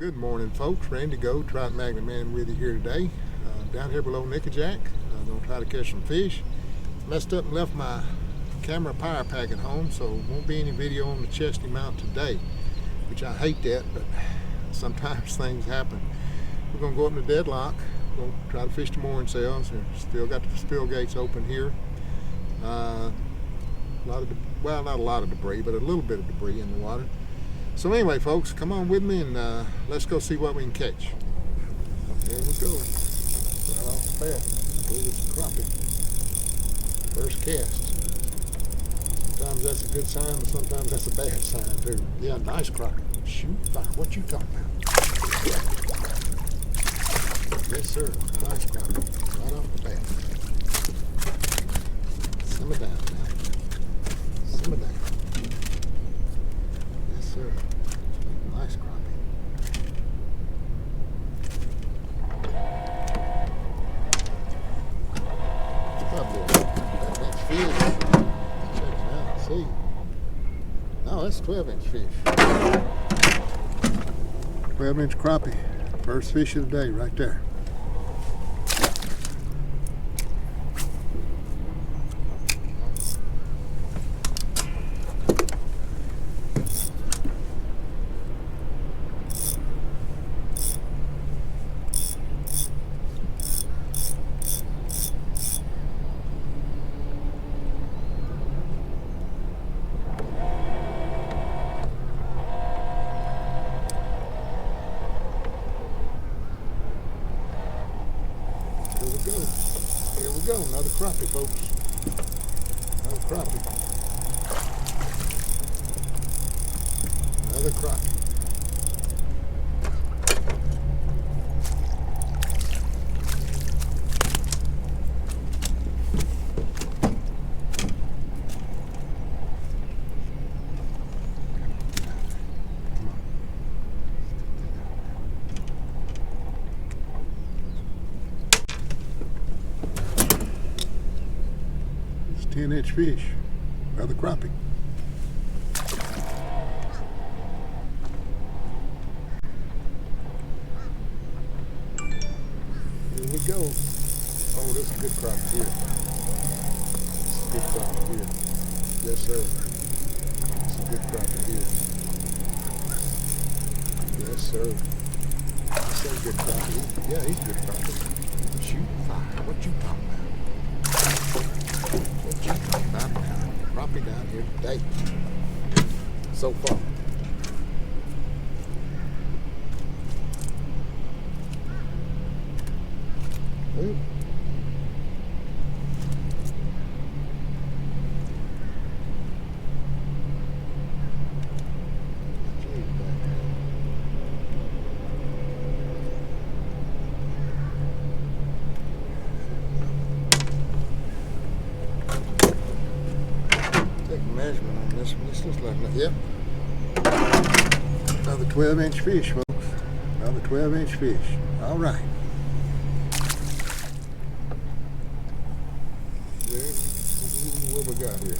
Good morning, folks. Randy Go, Trout Magnet Man with you here today. Down here below Nickajack. I'm going to try to catch some fish. Messed up and left my camera power pack at home, so won't be any video on the Chesney Mount today, which I hate that, but sometimes things happen. We're going to go up in the deadlock. We're going to try to fish the mooring sails. Still got the spill gates open here. Not a lot of debris, but a little bit of debris in the water. So anyway, folks, come on with me and let's go see what we can catch. There we go. Right off the bat. I believe it's a crappie. First cast. Sometimes that's a good sign, but sometimes that's a bad sign too. Yeah, nice crappie. Shoot fire. What you talking about? Yes, sir. Nice crappie. Right off the bat. Simmer down now. Simmer down. Yes, sir. Nice crappie. Probably that next fish. Check it out. See? No, that's 12-inch fish. 12-inch crappie. First fish of the day right there. Here we go, another crappie, folks. Another crappie. Another crappie. It's 10-inch fish. Another crappie. Here we go. Oh, this is a good crappie here. This is a good crappie here. Yes, sir. This is a good crappie here. Yes, sir. That's a good crappie. Yeah, he's a good crappie. Shoot fire. What you talking about? What you talking about now? Crappie down here today. So far. Ooh. Measurement on this one. This looks like that. Yep. Another 12-inch fish, folks. Another 12-inch fish. All right. What we got here?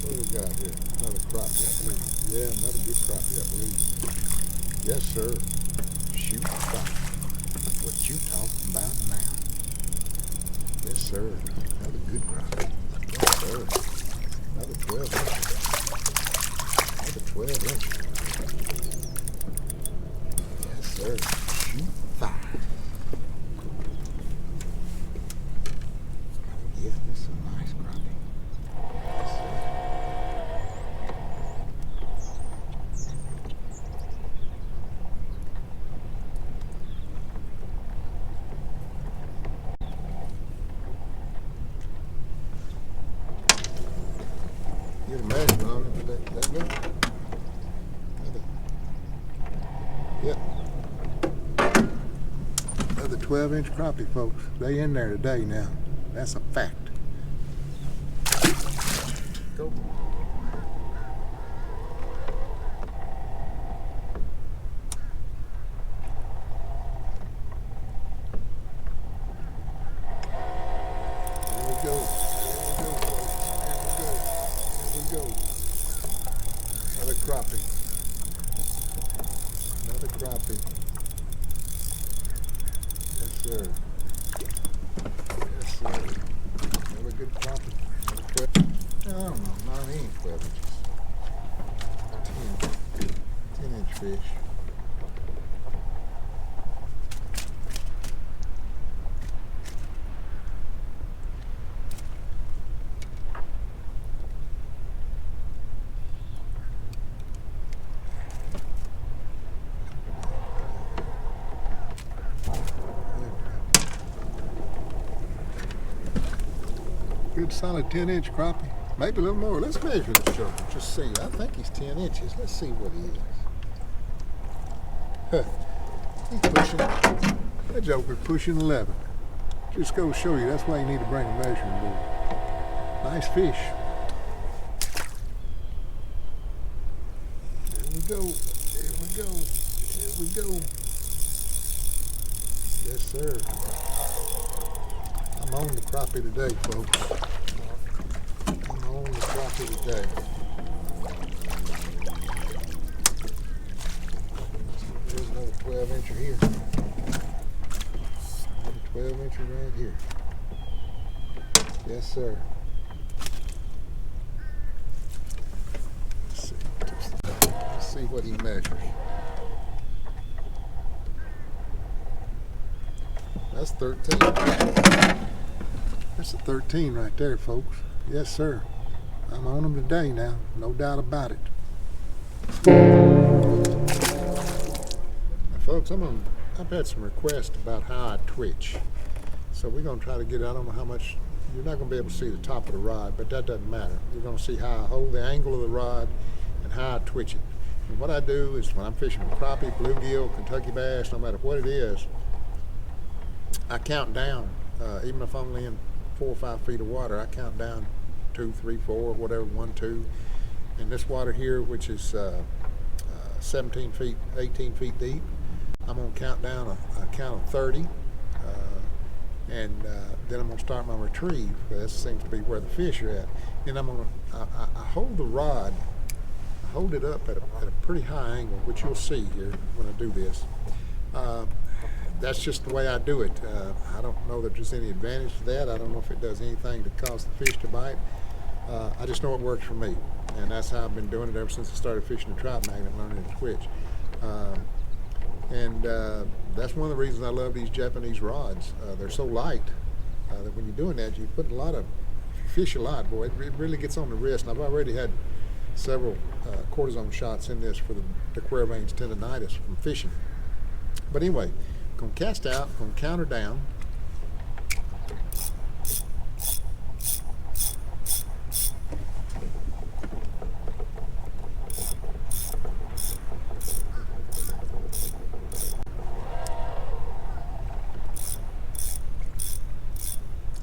What we got here? Another crappie, I believe. Yeah, another good crappie, I believe. Yes, sir. Shoot fire. What you talking about now? Yes, sir. Another good crappie. Yes, sir. Another 12 inch. Another 12 inch. Yes, sir. Shoot fire. Yeah, this is a nice crappie. Yes, sir. Get a measurement on it, but that good. Yep. Another 12-inch crappie, folks. They in there today now. That's a fact. Go. Here we go. Another crappie. Another crappie. Yes, sir. Yes, sir. Another good crappie. I don't know, no, he ain't 12 inches. 10-inch fish. Good solid 10-inch crappie. Maybe a little more. Let's measure the joker. Just see. I think he's 10 inches. Let's see what he is. He's pushing. That joker's pushing 11. Just go show you. That's why you need to bring a measuring board. Nice fish. There we go. There we go. There we go. Yes, sir. I'm on the crappie today, folks. I'm on the crappie today. There's another 12-incher here. Another 12-incher right here. Yes, sir. Let's see what he measures. That's 13. That's a 13 right there, folks. Yes, sir. I'm on them today now. No doubt about it. Now, folks, I've had some requests about how I twitch. So we're going to try to get, I don't know how much, you're not going to be able to see the top of the rod, but that doesn't matter. You're going to see how I hold the angle of the rod and how I twitch it. And what I do is when I'm fishing for crappie, bluegill, Kentucky bass, no matter what it is, I count down. Even if I'm only in 4 or 5 feet of water, I count down 2, 3, 4, whatever, 1, 2. And this water here, which is 17 feet, 18 feet deep, I'm going to count down a count of 30. And then I'm going to start my retrieve. That seems to be where the fish are at. And I'm going to, I hold the rod, I hold it up at a pretty high angle, which you'll see here when I do this. That's just the way I do it. I don't know that there's any advantage to that. I don't know if it does anything to cause the fish to bite. I just know it works for me. And that's how I've been doing it ever since I started fishing the Trout Magnet, learning to twitch. That's one of the reasons I love these Japanese rods. They're so light that when you're doing that, you put fish a lot, boy. It really gets on the wrist. And I've already had several cortisone shots in this for the Quer veins tendonitis from fishing. But anyway, going to cast out, going to counter down.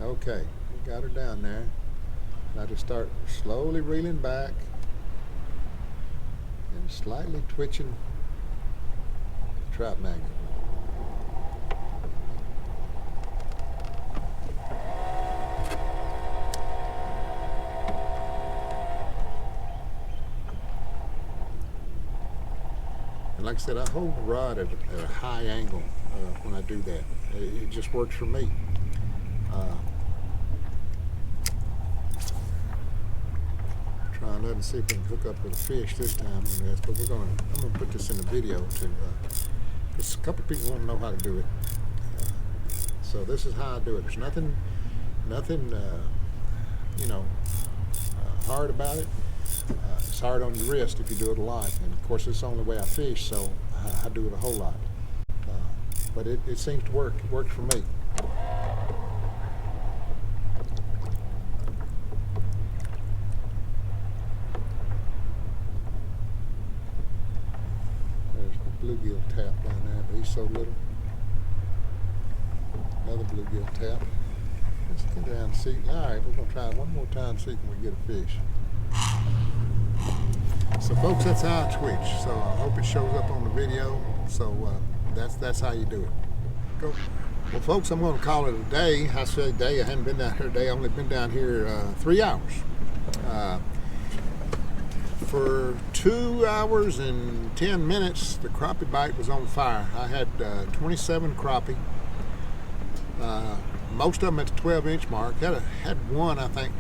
Okay, we got her down there. Now just start slowly reeling back and slightly twitching the Trout Magnet. And like I said, I hold the rod at a high angle when I do that. It just works for me. Trying to see if we can hook up with a fish this time on this, but I'm gonna put this in the video because a couple people want to know how to do it. So this is how I do it. There's nothing hard about it. It's hard on your wrist if you do it a lot, and of course it's the only way I fish, so I do it a whole lot. But it seems to work. It works for me. There's the bluegill tap down there, but he's so little. Another bluegill tap. Let's get down and see. All right, we're gonna try it one more time and see if we can get a fish. So folks, that's how I twitch. So I hope it shows up on the video. So that's how you do it. Go. Well folks, I'm going to call it a day. I say day, I haven't been down here today. I've only been down here 3 hours. for 2 hours and 10 minutes, the crappie bite was on fire. I had 27 crappie, most of them at the 12-inch mark. Had one, I think.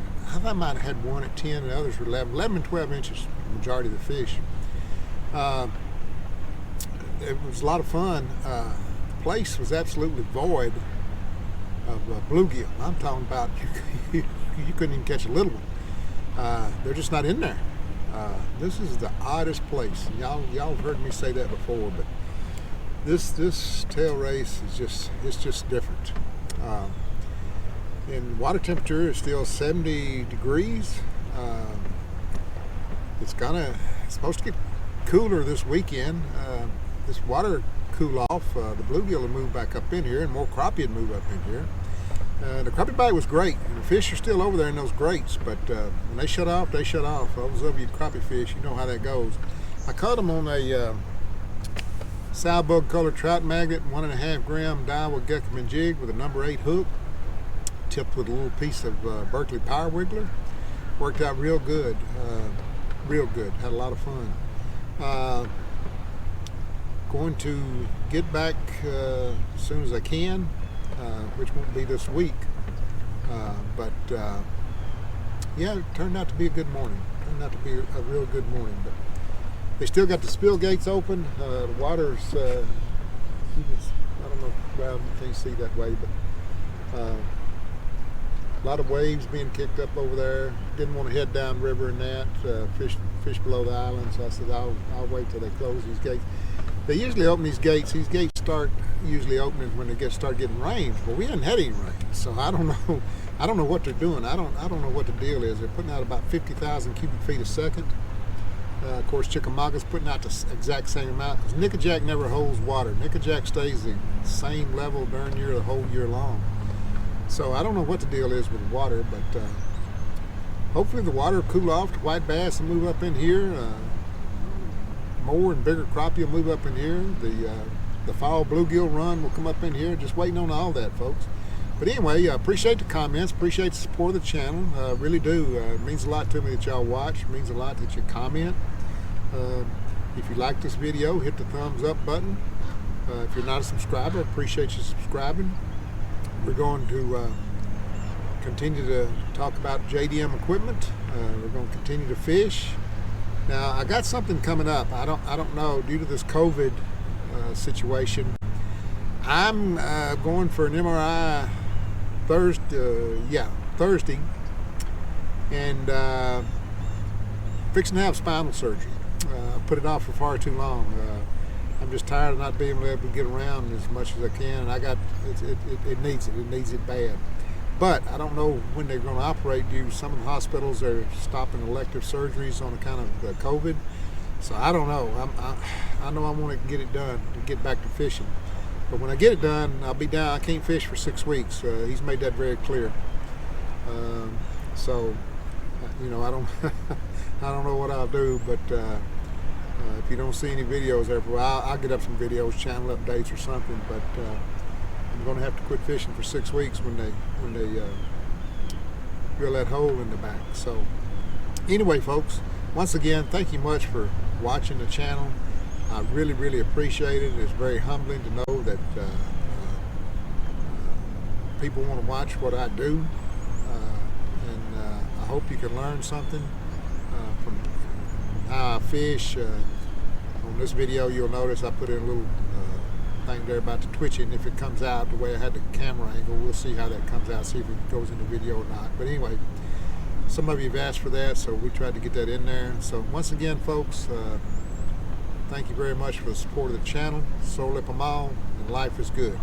I might have had one at 10, and the others were 11. 11 and 12 inches, the majority of the fish. It was a lot of fun. The place was absolutely void of bluegill. I'm talking about you couldn't even catch a little one. They're just not in there. This is the oddest place. Y'all have heard me say that before, but this tail race is just different. And water temperature is still 70 degrees. It's supposed to get cooler this weekend. This water cool off, the bluegill will move back up in here, and more crappie will move up in here. The crappie bite was great, and the fish are still over there in those grates, but when they shut off, they shut off. Those of you crappie fish, you know how that goes. I caught them on a Sow Bug colored Trout Magnet, 1.5 gram Daiwa Geckerman jig with a number 8 hook, tipped with a little piece of Berkeley Power Wiggler. Worked out real good, had a lot of fun. Going to get back as soon as I can, which won't be this week, but yeah, it turned out to be a good morning. Turned out to be a real good morning. But they still got the spill gates open. The water's, I don't know, well, you can't see that way, but a lot of waves being kicked up over there. Didn't want to head down river and that, fish below the island, so I said I'll wait till they close these gates. They usually open these gates. These gates start usually opening when they start getting rain. Well, we haven't had any rain, so I don't know what they're doing. I don't know what the deal is. They're putting out about 50,000 cubic feet a second. Of course, Chickamauga's putting out the exact same amount, because Nickajack never holds water. Nickajack stays the same level darn near the whole year long. So I don't know what the deal is with water, but hopefully the water will cool off. The white bass will move up in here. More and bigger crappie will move up in here. The fall bluegill run will come up in here. Just waiting on all that, folks. But anyway, appreciate the comments, appreciate the support of the channel. Really do. It means a lot to me that y'all watch. It means a lot that you comment. If you like this video, hit the thumbs up button. If you're not a subscriber, appreciate you subscribing. We're going to continue to talk about JDM equipment. We're going to continue to fish. Now, I got something coming up. I don't know, due to this COVID situation. I'm going for an MRI Thursday, and fixing to have spinal surgery. Put it off for far too long. I'm just tired of not being able to get around as much as I can, and it needs it bad. But I don't know when they're going to operate. Some of the hospitals are stopping elective surgeries on account of the COVID. So I don't know. I know I want to get it done to get back to fishing. But when I get it done, I'll be down. I can't fish for 6 weeks. He's made that very clear. So, you know, I don't know what I'll do. But if you don't see any videos there, I'll get up some videos, channel updates or something. But I'm going to have to quit fishing for 6 weeks when they drill that hole in the back. So anyway, folks, once again, thank you much for watching the channel. I really, really appreciate it. It's very humbling to know that people want to watch what I do, and I hope you can learn something from how I fish. On this video, you'll notice I put in a little thing there about the twitching. If it comes out the way I had the camera angle, we'll see how that comes out, see if it goes in the video or not. But anyway, some of you have asked for that, so we tried to get that in there. So once again, folks, thank you very much for the support of the channel. So lip 'em all, and life is good.